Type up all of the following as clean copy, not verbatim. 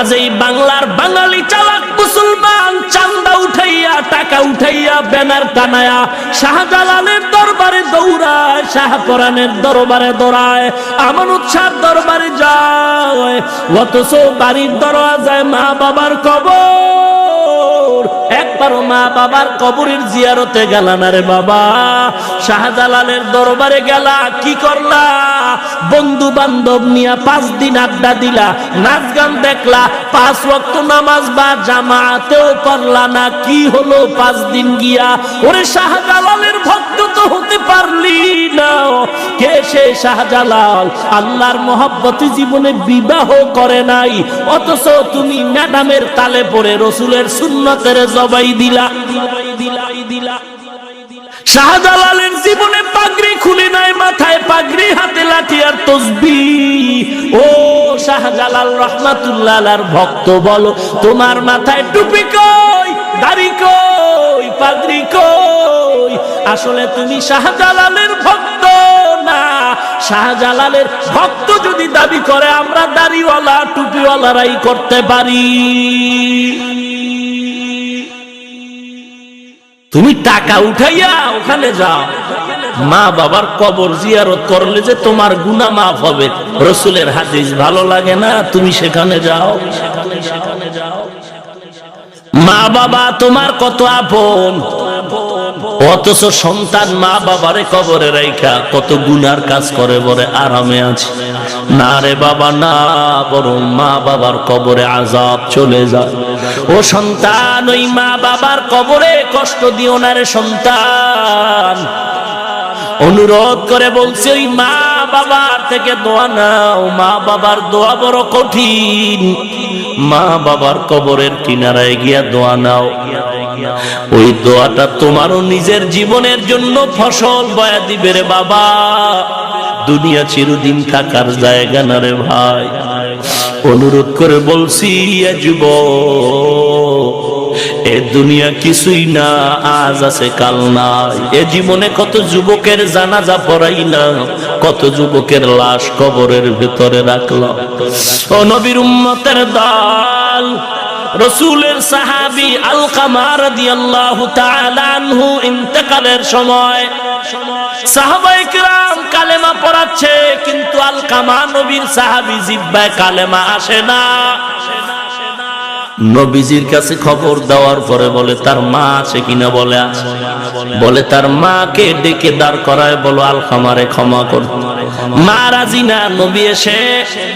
কাজেই বাংলার বাঙালি চালাক মুসলমান চান্দা উঠাইয়া টাকা উঠাইয়া ব্যানার টানায়া শাহজালালের দরবারে দৌড়ায়, শাহপরানের দরবারে দৌড়ায়, আমানত শাহর দরবারে যায়, অথচ বাড়ির দরওয়াজায় মা বাবার কবর। একবারও মা বাবার কবরের জিয়ারতে গেলা না রে বাবা। শাহজালালের দরবারে গেলা, কি করলা? বন্ধু বান্ধব নিয়ে 5 দিন আড্ডা দিলা, নাচ গান দেখলা, 5 ওয়াক্ত নামাজ বা জামাতেও পড়লা না। কি হলো 5 দিন গিয়া? ওরে শাহজালালের ভক্ত তো হতে পারলি না। কে সে শাহজালাল? আল্লাহর মহব্বতে জীবনে বিবাহ করে নাই, অথচ তুমি ম্যাডামের তালে পড়ে রসুলের সুন্নতের জবাই দিলা। শাহজালালের জীবনে পাগড়ি খুলে নাই, মাথায় পাগড়ি, হাতে লাঠি আর তসবিহ। ও শাহজালাল রহমাতুল্লাহ আলাইহির ভক্ত, বলো তোমার মাথায় টুপি কই, দাড়ি কই, পাগড়ি কই? আসলে তুমি শাহজালালের ভক্ত না। শাহজালালের ভক্ত যদি দাবি করে, আমরা দাড়িওয়ালা টুপিওয়ালারাই করতে পারি। তুমি টাকা উঠাইয়া ওখানে যাও, মা বাবার কবর জিয়ারত করলে যে তোমার গুনাহ মাফ হবে, রসুলের হাদিস ভালো লাগে না? তুমি সেখানে যাও। মা বাবা তোমার কত আপন, অথচ সন্তান মা বাবারে কবরে রাইখা কত গুনার কাজ করে, বলে আরামে আছে। না রে বাবা না, বরং মা বাবার কবরে আযাব চলে যায়। ও সন্তান, ওই মা বাবার কবরে কষ্ট দিও না রে সন্তান। অনুরোধ করে বলছি, ওই মা বাবার থেকে দোয়া নাও। মা বাবার দোয়া বড় কঠিন। মা বাবার কবরের কিনারায় গিয়া দোয়া নাও। ওই দোয়াটা তোমারও নিজের জীবনের জন্য ফসল বয়া দিবে রে বাবা। দুনিয়া চিরদিন থাকার জায়গা না রে ভাই। অনুরোধ করে বলছি, যুবক, এ দুনিয়া কিছুই না, আজ আছে কাল নাই। এ জীবনে কত যুবকের জানাজা পড়াইলাম, কত যুবকের লাশ কবরের ভেতরে রাখলাম। ও নবীর উম্মতের দল, রসুলের সাহাবী আলকামা রাদিয়াল্লাহু তাআলা আনহু ইন্তেকালের সময় সাহাবায়ে কেরাম কালেমা পড়াচ্ছে, কিন্তু আলকামা নবীর সাহাবী, জিহ্বায় কালেমা আসে না। নবীজির কাছে খবর দেওয়ার পরে বলে তার মা আছে কিনা, বলে আছে। বলে তার মাকে ডেকে দাঁড় করায়, বলো আলকামারে ক্ষমা কর। মা রাজি না। নবী এসে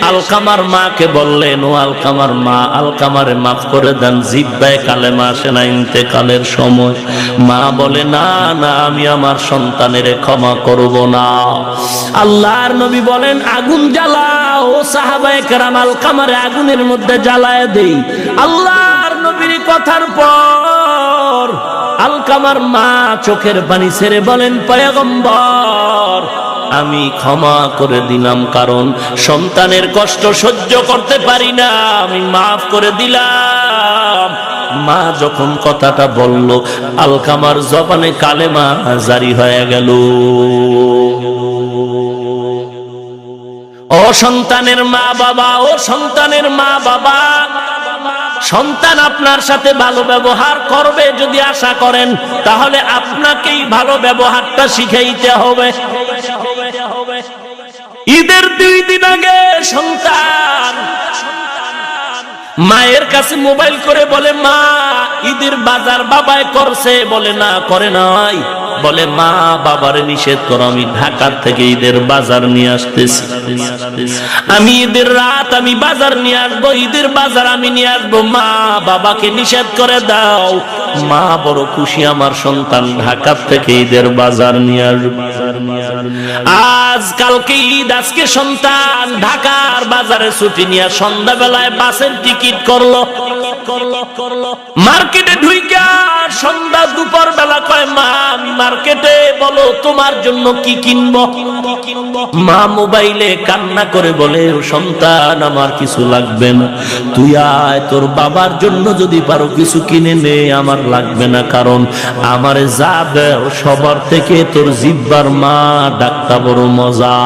আলকামার মাকে বললেন, ও আলকামার মা, আলকামারে মাফ করে দেন, জিহ্বায় কালেমা আসে না ইন্তেকালের সময়। মা বলে, না না, আমি আমার সন্তানের ক্ষমা করব না। আল্লাহর নবী বলেন, আগুন জ্বালাও। ও সাহাবায়ে কেরাম আলকামারে আগুনের মধ্যে জ্বালায় দেই। আল্লাহর নবীর কথার পর আলকামার মা চোখের পানি ছেড়ে বলেন, পয়গম্বর, আমি ক্ষমা করে দিলাম, কারণ সন্তানের কষ্ট সহ্য করতে পারি না, আমি মাফ করে দিলাম। মা যখন কথাটা বলল, আলকামার জবানে কালেমা জারি হয়ে গেল। ও সন্তানের মা বাবা, ও সন্তানের মা বাবা, সন্তান আপনার সাথে ভালো ব্যবহার করবে যদি আশা করেন, তাহলে আপনাকেই ভালো ব্যবহারটা শিখাইতে হবে। ঈদের 2 দিন আগে সন্তান মায়ের কাছে মোবাইল করে বলে, মা ঈদের বাজার বাবায় করছে। বলে না, করে নাই। বলে, মা বাবারে নিষেধ করো, আমি ঢাকা থেকে ঈদের বাজার নিয়ে আসতেছি। আমি ঈদের রাত আমি বাজার নিয়ে আসবো, ঈদের বাজার আমি নিয়ে আসবো, মা বাবাকে নিষেধ করে দাও। মা বড় খুশি, আমার সন্তান ঢাকা থেকে ঈদের বাজার নিয়ে আসবে। আজ কালকে ঈদ, আজকে সন্তান ঢাকার বাজারে ছুটি নিয়ে সন্ধ্যাবেলায় বাসের টিকিট করলো। মার্কেটে ঢুইকা সন্ধ্যা দুপুর বেলা কয়, মা আমি মার্কেটে, বলো তোমার জন্য কি কিনবো। মা মোবাইলে কান্না করে বলে, ও সন্তান, আমার কিছু লাগবে না, তুই আয়, তোর বাবার জন্য যদি পারো কিছু কিনে নে, আমার লাগবে না, কারণ আমারে যা দেও সবার থেকে তোর জিহ্বার মা ডাকটা বড় মজা।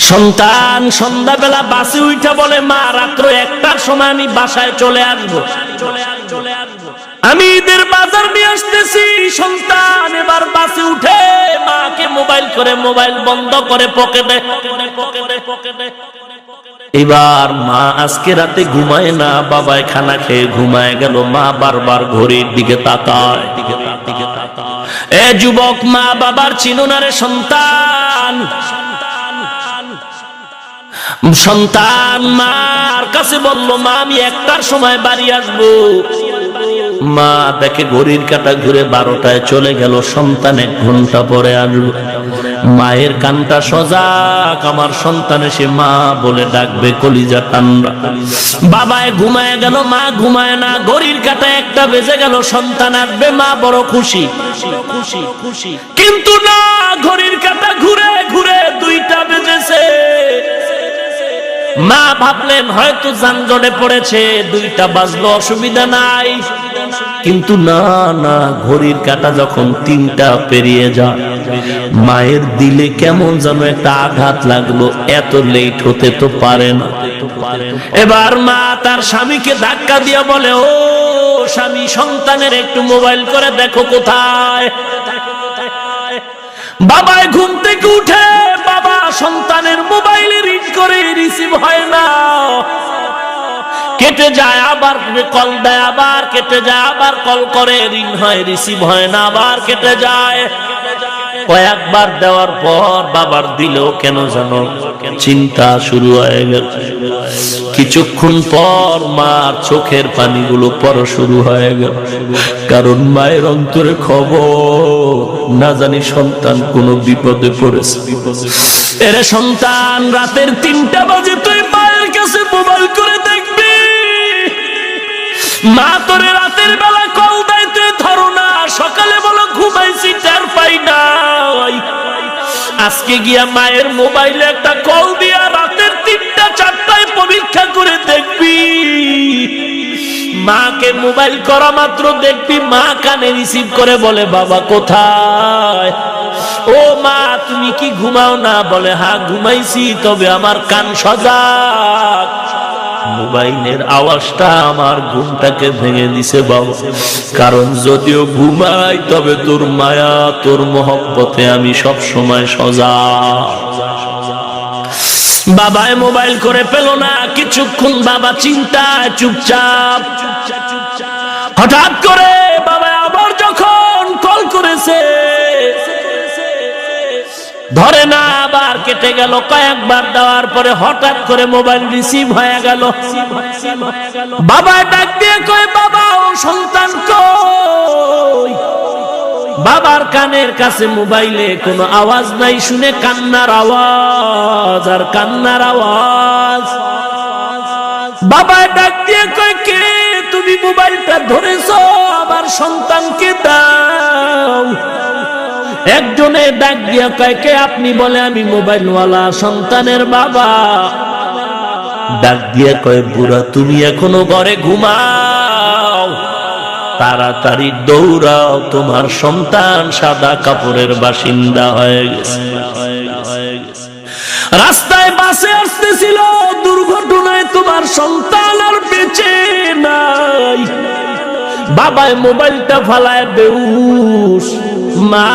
সন্তান সন্ধ্যাবেলা বাসে উঠা বলে, মা রাত্র 1টার সময় আমি বাসায় চলে আসবো, আমি ঈদের বাজার নিয়ে আসতেছি। সন্তান এবার বাসে উঠে মাকে মোবাইল করে, মোবাইল বন্ধ করে পকেটে। এবার মা আজকে রাতে ঘুমায় না, বাবায় খানা খেয়ে ঘুমায় গেল। মা বারবার ঘড়ির দিকে তাকায়। এ যুবক, মা বাবার চিনো না রে সন্তান। সন্তান মার কাছে বলল, মা আমি 1টার সময় বাড়ি আসবো। মা দেখে ঘড়ির কাঁটা ঘুরে 12টায় চলে গেল। সন্তান 1 ঘন্টা পরে আসবে। মায়ের কানটা সজাগ, আমার সন্তান এসে মা বলে ডাকবে, কলিজা ঠান্ডা। বাবায় ঘুমায় গেল, মা ঘুমায় না। ঘড়ির কাঁটা 1টা বেজে গেল, সন্তান আসবে, মা বড় খুশি। কিন্তু না, ঘড়ির কাঁটা ঘুরে ঘুরে 2টা বেজেছে। মা ভাবলেন হয়তো যানজটে পড়েছে, 2টা বাজলো, অসুবিধা নাই। কিন্তু না না, ঘড়ির কাঁটা যখন 3টা পেরিয়ে যায়, মায়ের দিলে কেমন যেন একটা আঘাত লাগলো। এত লেট হতে তো পারে না। এবার মা তার স্বামীকে ধাক্কা দিয়ে বলে, ও স্বামী, সন্তানের একটু মোবাইল করে দেখো কোথায়। বাবায় ঘুম থেকে উঠে, বাবা সন্তানের মোবাইলে রিং করে, রিসিভ হয় না, কেটে যায়, আবার কল দেয়, আবার কেটে যায়, আবার কল করে, রিং হয়, রিসিভ হয় না, আবার কেটে যায়। কয়েকবার দেওয়ার পর বাবার দিলেও কেন জানো চিন্তা শুরু হয়ে গেল। কিছুক্ষণ পর মার চোখের পানিগুলো পড়া শুরু হয়ে গেল, কারণ মায়ের অন্তরে খবর, না জানি সন্তান কোনো বিপদে পড়েছে। এরে সন্তান, রাতের 3টা বাজে তুই মায়ের কাছে মোবাইল করে দেখবি। মা তোরে রাতের বেলা কল দেয়, তুই ধরো না। সকালে বলো ঘুমাইছি, টের পাই নাই। আজকে গিয়া মায়ের মোবাইলে একটা কল দিয়া রাতের 3টা 4টায় পরীক্ষা করে দেখবি। মাকে মোবাইল করা মাত্র দেখবি মা কানে রিসিভ করে বলে, বাবা কোথায়? ও মা, তুমি কি ঘুমাও না? বলে, হ্যাঁ ঘুমাইছি, তবে আমার কান সজাগ। মোবাইলের আওয়াজটা আমার ঘুমটাকে ভেঙে দিছে বাবা, কারণ যদিও ঘুমাই, তবে তোর মায়া, তোর মহব্বতে আমি সব সময় সজাগ। বাবায় মোবাইল করে পেল না। কিছুক্ষণ বাবা চিন্তায় চুপচাপ। হঠাৎ করে বাবা আবার যখন কল করেছে, ধরে না, আবার কেটে গেল। কয়েকবার দেওয়ার পরে হঠাৎ করে মোবাইল রিসিভ হয়ে গেল। বাবা ডাক দিয়ে কয়, বাবা ও সন্তান কই? বাবার কানের কাছে মোবাইলে কোনো আওয়াজ নাই, শুনে কান্নার আওয়াজ আর কান্নার আওয়াজ। বাবা ডাক দিয়ে কয়, কে তুমি মোবাইলটা ধরেছো? আমার সন্তানকে দাও। একজনে ডাক দিয়া কয়, কে আপনি? বলে, আমি মোবাইলওয়ালা সন্তানের বাবা। ডাক দিয়া কয়, বুড়া তুমি এখনো ঘরে ঘুমাও, তাড়াতাড়ি দৌড়াও, তোমার সন্তান সাদা কাপড়ের বাসিন্দা হয়ে গেছে। রাস্তায় বাসে আসতেছিল, দুর্ঘটনায় তোমার সন্তান আর বেঁচে নাই। বাবায় মোবাইলটা ফালায় বেহুশ। মা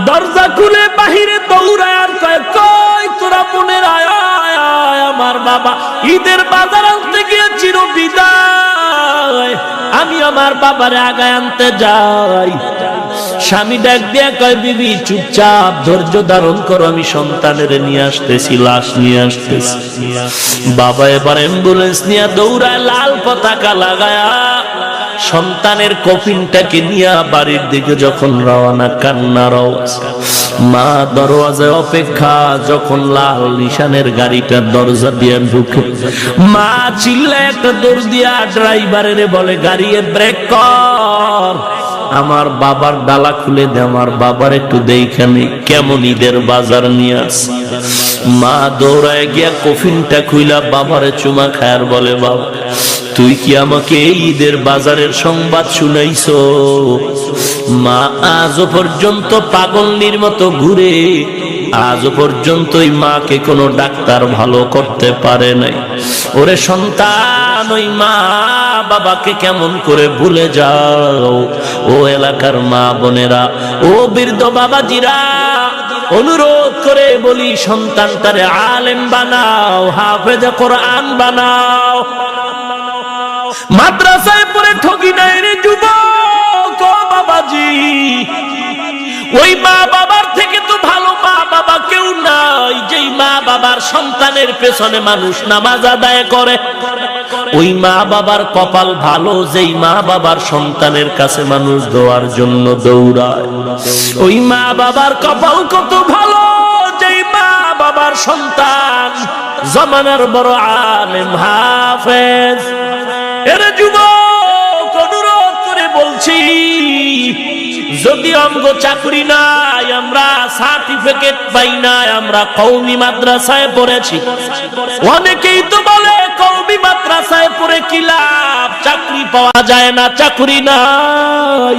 দরজা খুলে বাহিরে দৌড়ায় আর কয়, কই তোরা মনের আয়, আমার বাবা ঈদের বাজার আনতে গিয়ে চির বিদায়, আমি আমার বাবারে আগায় আনতে যাই। স্বামী ডাক দিয়ে কয়, বিবি চুপচাপ ধৈর্য ধারণ করো, আমি সন্তানের নিয়ে আসতেছি, লাশ নিয়ে আসতেছি। বাবা এবার অ্যাম্বুলেন্স নিয়ে দৌড়ায়, লাল পতাকা লাগায়া সন্তানের কফিনটাকে নিয়ে বাড়ির দিকে যখন রওনা, কান্নার আওয়াজ। মা দরওয়াজায় অপেক্ষা, যখন লাল নিশানের গাড়িটার দরজা দিয়ে ঢুকে, মা চিল্লায় একটা দৌড় দিয়া ড্রাইভারের বলে, গাড়ি ব্রেক কর, আমার বাবার ডালা খুলে দে, আমার বাবার একটু দেখানি কেমন ঈদের বাজার নিয়ে আসে। মা দৌড়ায় গিয়া কফিনটা খুইলা বাবারে চুমা খায়ার বলে, বাবা তুই কি আমাকে ঈদের বাজারের সংবাদ শুনাইছো? মা আজও পর্যন্ত পাগলনির মতো ঘুরে আজ পর্যন্ত ওই মাকে কোনো ডাক্তার ভালো করতে পারে নাই। ওরে সন্তান, ওই মা বাবাকে কেমন করে ভুলে যাও? ও এলাকার মা বোনেরা, ও বৃদ্ধ বাবাজিরা, অনুরোধ করে বলি, সন্তানটারে আলেম বানাও, হাফেজ কোরআন বানাও। মাদ্রাসায় পড়ে ঠকি নাই রে যুবক, ও বাবাজি। ওই মা বাবার থেকে তো ভালো মা বাবা কেউ নাই, যেই মা বাবার সন্তানের পেছনে মানুষ নামাজ আদায় করে। ওই মা বাবার কপাল ভালো, যেই মা বাবার সন্তানের কাছে মানুষ দোয়ার জন্য দৌড়ায়। ওই মা বাবার কপাল কত ভালো, যেই মা বাবার সন্তান জমানার বড় আলেম হাফেজ। এর যুবক, অনুরোধ করে বলছি, যদি আমগো চাকরি নাই, আমরা সার্টিফিকেট পাই নাই, আমরা কওমি মাদ্রাসায় পড়েছি। অনেকেই তো বলে কওমি মাদ্রাসায় পড়ে কি লাভ, চাকরি পাওয়া যায় না, চাকরি নাই।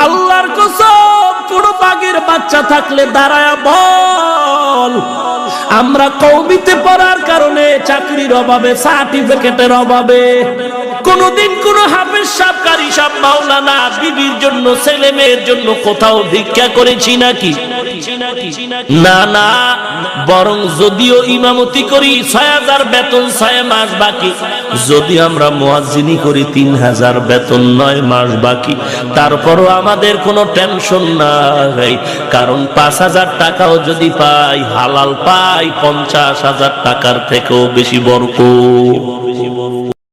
আল্লাহর কসম, কোন বাঘের বাচ্চা থাকলে দাঁড়ায়া বল, আমরা কওমিতে পড়ার কারণে চাকরির অভাবে, সার্টিফিকেটের অভাবে কোনদিন কোন হাফেজ সাহেব, কারি সাহেব, মাওলানা বিবির জন্য, ছেলে মেয়ের জন্য কোথাও ভিক্ষা করেছি নাকি? না না, বরং যদিও ইমামতি করি ৬,০০০ বেতন ৬ মাস বাকি, যদি আমরা মুয়াজ্জিনি করি ৩,০০০ বেতন ৯ মাস বাকি, তারপরও আমাদের কোনো টেনশন নাই। কারণ ৫,০০০ টাকাও যদি পাই, হালাল পাই ৫০,০০০ টাকার থেকেও বেশি বরকত।